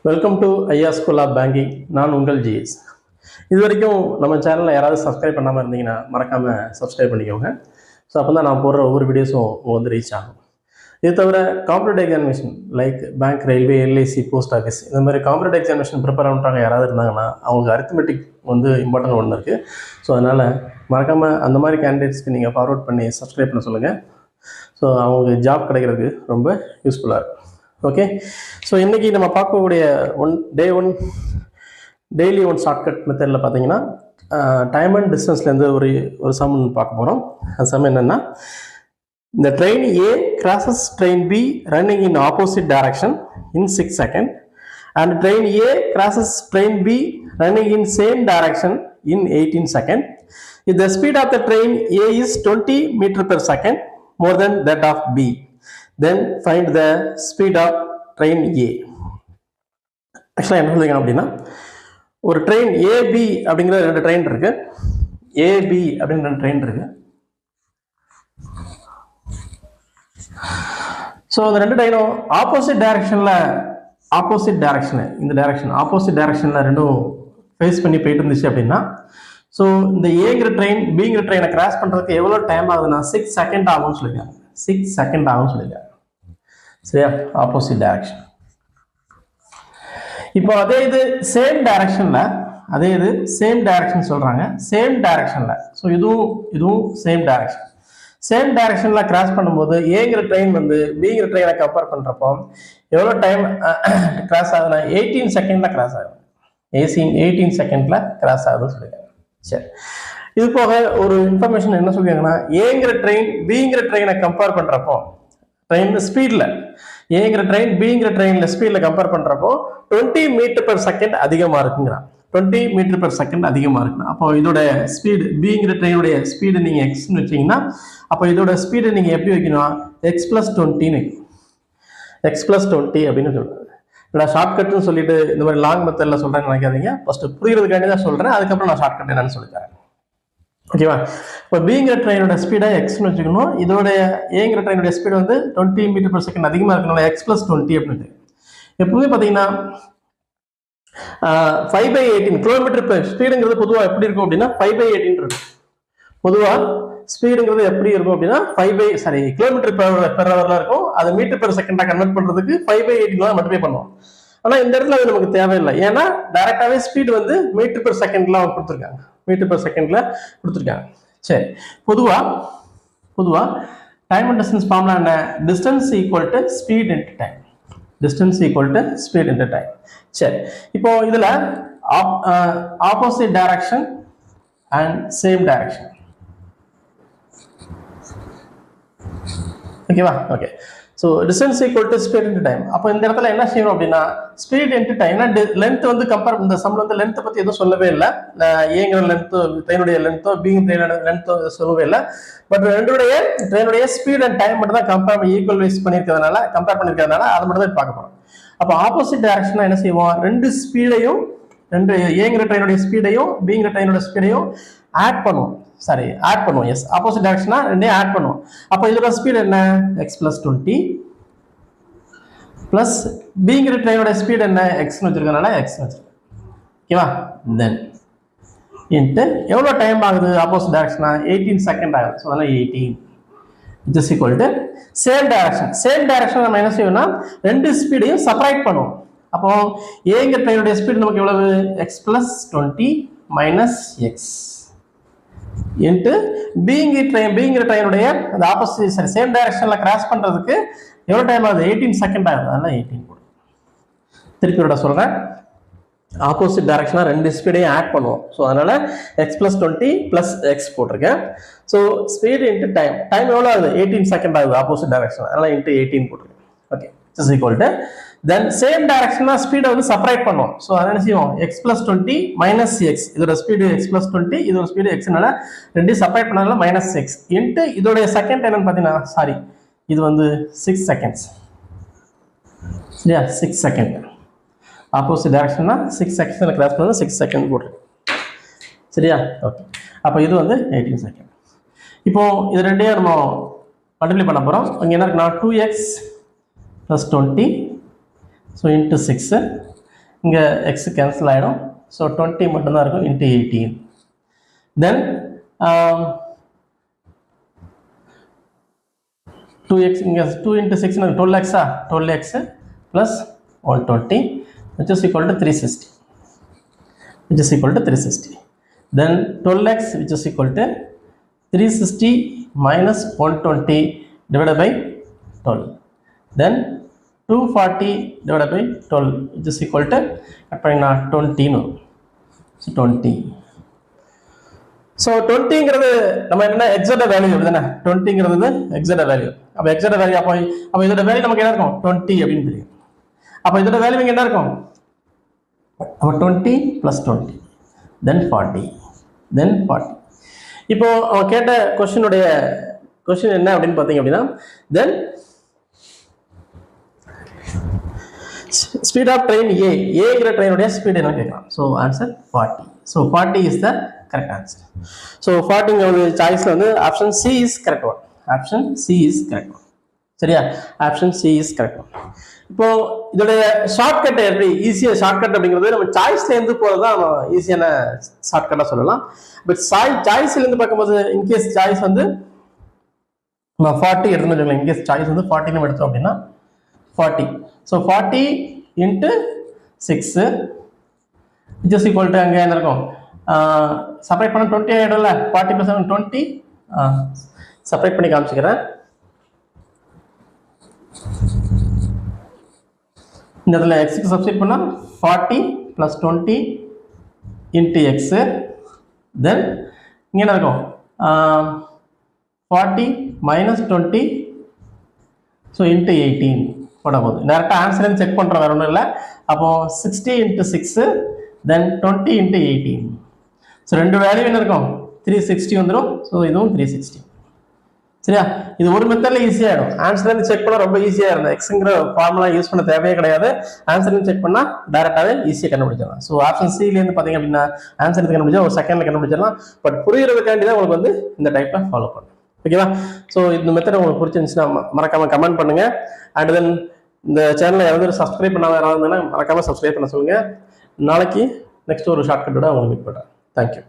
Welcome to ஐயா school of banking. நான் உங்கள் ஜிஎஸ். இது வரைக்கும் நம்ம சேனலில் யாராவது சப்ஸ்கிரைப் பண்ணாமல் இருந்தீங்கன்னா மறக்காமல் சப்ஸ்கிரைப் பண்ணிக்கோங்க. ஸோ அப்போ தான் நான் போடுற ஒவ்வொரு வீடியோஸும் வந்து ரீச் ஆகும். இது தவிர competitive examination like bank, railway, LIC, post office இந்த மாதிரி காம்படிட்டிவ் எக்ஸாமினேஷன் ப்ரிப்பேர் பண்ணுறாங்க யாராவது இருந்தாங்கன்னா அவங்களுக்கு அரித்மெட்டிக் வந்து இம்பார்ட்டன்ட் ஒன்று இருக்குது. ஸோ அதனால் மறக்காமல் அந்த மாதிரி கேண்டிடேட்ஸ்க்கு நீங்கள் ஃபார்வர்ட் பண்ணி சப்ஸ்கிரைப் பண்ண சொல்லுங்கள். ஸோ அவங்களுக்கு ஜாப் கிடைக்கிறதுக்கு ரொம்ப யூஸ்ஃபுல்லாக இருக்கும். ஓகே, ஸோ இன்றைக்கி நம்ம பார்க்கக்கூடிய டெய்லி ஒன் ஷார்ட்கட் மெத்தடில் பார்த்தீங்கன்னா டைம் அண்ட் டிஸ்டன்ஸ்லேருந்து ஒரு சம் பார்க்க போகிறோம். அந்த சம் என்னென்னா, இந்த train A crosses train B running in opposite direction in 6 seconds and train A crosses train B running in same direction in 18 seconds. If the speed of the train A is 20 meter per second more than that of B, then find the speed of train A. ஆக்சுவலாக என்ன சொல்லுங்க அப்படின்னா, ஒரு train AB அப்படிங்கிற 2 train இருக்கு. AB அப்படிங்கிற 2 train இருக்கு. So அந்த 2 ட்ரெயினும் ஆப்போசிட் டைரக்ஷனில் ரெண்டும் ஃபேஸ் பண்ணி போயிட்டு இருந்துச்சு அப்படின்னா, ஸோ இந்த ஏங்கிற ட்ரெயின் பிங்கிற ட்ரெயினை கிராஸ் பண்ணுறதுக்கு எவ்வளோ டைம் ஆகுதுன்னா 6 செகண்ட் ஆகும்னு சொல்லியிருக்காங்க. 6 செகண்ட் ஆகும்னு சொல்லியிருக்காங்க. சரியா? Opposite direction. இப்போ அதே இது சேம் டைரக்ஷன் சொல்றாங்க. சேம் டைரக்ஷன்ல, ஸோ இதுவும் சேம் டைரக்ஷன்ல கிராஸ் பண்ணும்போது ஏங்கிற ட்ரெயின் வந்து பிங்கிற ட்ரெயினை கம்பேர் பண்றப்போ எவ்வளோ டைம் கிராஸ் ஆகுதுன்னா 18 செகண்ட்ல கிராஸ் ஆகுது. 18 செகண்ட்ல கிராஸ் ஆகுதுன்னு சொல்லியிருக்காங்க. சரி, இது போக ஒரு இன்ஃபர்மேஷன் என்ன சொல்லியிருக்காங்கன்னா, ஏங்கிற ட்ரெயின் பிங்கிற ட்ரெயினை கம்பேர் பண்றப்போ ட்ரெயின் ஸ்பீட்ல ஏங்கிற ட்ரெயின் பிங்கிற ட்ரெயின்ல ஸ்பீட்ல கம்பேர் பண்றப்போ 20 மீட்டர் பெர் செகண்ட் அதிகமா இருக்குங்கிறான். 20 மீட்டர் பெர் செகண்ட் அதிகமா இருக்கு. அப்போ இதோட ஸ்பீடு பிங்கிற ட்ரெயினுடைய ஸ்பீடு நீங்க எக்ஸ்ன்னு வச்சீங்கன்னா, அப்போ இதோட ஸ்பீடு நீங்க எப்படி வைக்கணும்? x+20 x+20 அப்படின்னு சொல்லுவாங்க. நான் ஷார்ட்கட்னு சொல்லிட்டு இந்த மாதிரி லாங் மெத்தட்ல சொல்றேன்னு நினைக்காதீங்க. ஃபர்ஸ்ட் புரியுறதுக்காண்டி தான் சொல்றேன். அதுக்கப்புறம் நான் ஷார்ட்கட் என்னன்னு சொல்லித்தரேன். ஓகேவா? இப்போ பிங்கிற ட்ரெயினோட ஸ்பீடை எக்ஸ்னு வச்சுக்கணும். இதோட ஏங்கிற ட்ரெயினோட ஸ்பீடு வந்து 20 மீட்டர் பெர் செகண்ட் அதிகமாக இருக்கணும். x+20 அப்படின்னு எப்பவுமே பார்த்தீங்கன்னா 5/18 கிலோமீட்டர் பெர் ஸ்பீடுங்கிறது பொதுவாக எப்படி இருக்கும் அப்படின்னா 5/18 இருக்கும். பொதுவாக ஸ்பீடுங்கிறது எப்படி இருக்கும் அப்படின்னா கிலோமீட்டர் பெர் ஹவர்லாம் இருக்கும். அது மீட்டர் பெர் செகண்டாக கன்வெர்ட் பண்ணுறதுக்கு 5/18 மட்டுமே பண்ணுவோம். ஆனால் இந்த இடத்துல அது நமக்கு தேவையில்லை. ஏன்னா டைரக்டாகவே ஸ்பீடு வந்து மீட்டர் பெர் செகண்ட்லாம் அவங்க கொடுத்துருக்காங்க. சரி, பொதுவா டைம் அண்ட் டிஸ்டன்ஸ் ஃபார்முலா என்ன? Distance equal to speed into time. சரி, இப்போ இதுல opposite direction and same direction. ஓகேவா? Okay, so distance equal to speed into time. அப்போ இந்த இடத்துல என்ன செய்யணும் அப்படின்னா, ஸ்பீட் இன்டு டைம். லென்த் வந்து கம்பேர், இந்த சம்ல வந்து லென்த்தை பற்றி எதுவும் சொல்லவே இல்லை. ஏங்கிற லென்த்தோ ட்ரெயினுடைய லென்த்தோ பிங்கிற ட்ரெயினோட லென்த்தோ சொல்லவே இல்லை. பட் ட்ரெயினுடைய ஸ்பீட் அண்ட் டைம் மட்டும் தான் கம்பேர் பண்ணியிருக்கிறதுனால அதை மட்டும் தான் பார்க்க போகிறோம். அப்போ ஆப்போசிட் டைரக்ஷனா என்ன செய்வோம்? ரெண்டு ஏங்கிற ட்ரெயினுடைய ஸ்பீடையும் பிங்கிற ட்ரெயினோட ஸ்பீடையும் ஆட் பண்ணுவோம். எஸ், ஆப்போசிட் டைரக்ஷனா ரெண்டையும் ஆட் பண்ணுவோம். அப்போ இதோட ஸ்பீட் என்ன? x+20 பிளஸ் பிங்கிற ட்ரெயினோட ஸ்பீட் என்ன? எக்ஸ்னு வச்சிருக்கனால எக்ஸ்னு வச்சிருக்கேன். ஓகேவா? தென் இன்ட்டு எவ்வளோ டைம் ஆகுது? ஆப்போசிட் டைரக்ஷனா 18 செகண்ட் ஆகுது. ஸோ அதனால் 18 is equal to same direction. நம்ம என்ன செய்வோம்னா ரெண்டு ஸ்பீடையும் செப்பரேட் பண்ணுவோம். அப்போ ஏங்கிற ட்ரெயினுடைய ஸ்பீடு நமக்கு எவ்வளவு? x+20 மைனஸ் எக்ஸ் இன்ட்டு பிங்கிற ட்ரெயினுடைய அந்த ஆப்போசிட் சேம் டைரக்ஷன்ல கிராஸ் பண்றதுக்கு எவ்வளோ டைம் ஆகுது? 18 செகண்ட் ஆகுது. அதனால 18 போடும். திருப்பி சொல்றேன், ஆப்போசிட் டைரக்ஷனா ரெண்டு ஸ்பீடையும் ஆட் பண்ணுவோம். ஸோ அதனால x+20 பிளஸ் எக்ஸ் போட்டிருக்கேன். ஸோ ஸ்பீடு இன்ட்டு டைம் எவ்வளோ ஆகுது? 18 செகண்ட் ஆகுது ஆப்போசிட் டைரக்ஷன். அதனால இன்ட்டு 18 போட்டிருக்கேன். Okay, is equal to then same டைரக்ஷனா ஸ்பீடை வந்து செப்பரேட் பண்ணுவோம். ஸோ அதை என்ன செய்வோம்? x+20 minus X. இதோட ஸ்பீடு x+20, இதோட ஸ்பீடு எக்ஸ்னால ரெண்டையும் செப்பரேட் பண்ணால மைனஸ் எக்ஸ் இன்ட்டு இதோடைய செகண்ட் என்னன்னு பார்த்தீங்கன்னா இது வந்து 6 செகண்ட்ஸ். சரியா? 6 செகண்ட். ஆப்போசிட் டைரக்ஷன்னா 6 செகண்ட்ல கிராஸ் பண்ணது 6 செகண்ட் போட்டுருக்கு. சரியா? ஓகே, அப்போ இது வந்து 18 செகண்ட். இப்போ இது ரெண்டையும் நம்ம மல்டிப்ளை பண்ண போகிறோம். இங்கே என்ன இருக்குன்னா 2x + 20 ஸோ இன்ட்டு 6 இங்கே எக்ஸ் கேன்சல் ஆகிடும். ஸோ 20 மட்டும்தான் இருக்கும் இன்ட்டு 18. தென் 2x இங்கே 2 × 6 12x 12x + 120 which is equal to 360. Then 12x which is equal to 360 minus 120 divided by 12. Then 240 divided by 12 which is equal to 20. So 20. So 20ங்கிறது நம்ம என்ன exact value அப்படிதானே 20ங்கிறது exact value. அப்போ exact value அப்போ இதோட value நமக்கு என்ன இருக்கும் 20 அப்படின்னு தெரியும். அப்போ இதோட வேல்யூ இங்கே என்ன இருக்கும் அப்போ 20 + 20 then 40 then 40. இப்போ அவன் கேட்ட கொஸ்டின் என்ன அப்படின்னு பார்த்தீங்க அப்படின்னா தென் ஸ்பீட் ஆஃப் ட்ரெயின் ஏங்கிற ட்ரெயினுடைய ஸ்பீட் என்ன கேட்கலாம். So answer 40. So 40 is the correct answer. So 40 வந்து சாய்ஸில் வந்து option C is correct one. Option C is correct one. சரியா, option C is correct one. இப்போ இதோடைய ஷார்ட்கட் எப்படி ஈஸியாக ஷார்ட்கட் அப்படிங்கிறது நம்ம சாய்ஸ்லேருந்து போகிறது தான் நம்ம ஈஸியான ஷார்ட்கட்டாக சொல்லலாம். பட் சாய்ஸ்லேருந்து பார்க்கும்போது இன்கேஸ் சாய்ஸ் வந்து நம்ம 40 எடுத்துன்னு வச்சுக்கலாம். இன்கேஸ் சாய்ஸ் வந்து 40 நம்ம எடுத்தோம் அப்படின்னா 40. So 40 × 6 which is equal to அங்கே என்ன இருக்கும் செப்பரேட் பண்ண 20 ஆகிடும்ல. 40 + 20 செப்பரேட் பண்ணி காமிச்சிக்கிறேன். இந்த இடத்துல எக்ஸுக்கு சப்ஸ்டிட் பண்ணால் 40 + 20 × x. தென் இங்கே என்ன இருக்கும் 40 - 20 ஸோ × 18 போட போகுது. டேரெக்டாக ஆன்சர் செக் பண்ணுறோம், வேறு ஒன்றும் இல்லை. அப்போது 60 × 6 தென் 20 × 18. ஸோ ரெண்டு வேல்யூ என்ன இருக்கும் 360 வந்துடும். ஸோ இதுவும் 360. சரியா, இது ஒரு மெத்தடில் ஈஸியாகிடும். ஆன்சர்லேருந்து செக் பண்ணால் ரொம்ப ஈஸியாக இருந்தது. எக்ஸுங்கிற ஃபார்முலா யூஸ் பண்ண தேவையே கிடையாது. ஆன்சர்லேருந்து செக் பண்ணால் டேரெக்டாகவே ஈஸியாக கண்டுபிடிச்சிடலாம். ஸோ ஆப்ஷன் சிலேருந்து பார்த்தீங்க அப்படின்னா ஆன்சர் கண்டுபிடிச்சா ஒரு செகண்டில் கண்டுபிடிச்சிடலாம். பட் புரியுறதுக்காண்டி தான் உங்களுக்கு வந்து இந்த டைப்பில் ஃபாலோ பண்ணும். ஓகேவா? ஸோ இந்த மெத்தட் உங்களுக்கு பிடிச்சிருந்துச்சுன்னா மறக்காமல் கமெண்ட் பண்ணுங்கள். அண்ட் தென் இந்த சேனலை யாராவது சப்ஸ்கிரைப் பண்ணாமல் யாராவது இருந்தாலும் மறக்காமல் சப்ஸ்கிரைப் பண்ண சொல்லுங்கள். நாளைக்கு நெக்ஸ்ட் ஒரு ஷார்ட்கட்டோட உங்களுக்கு மீட் பண்ணுறேன். தேங்க்யூ.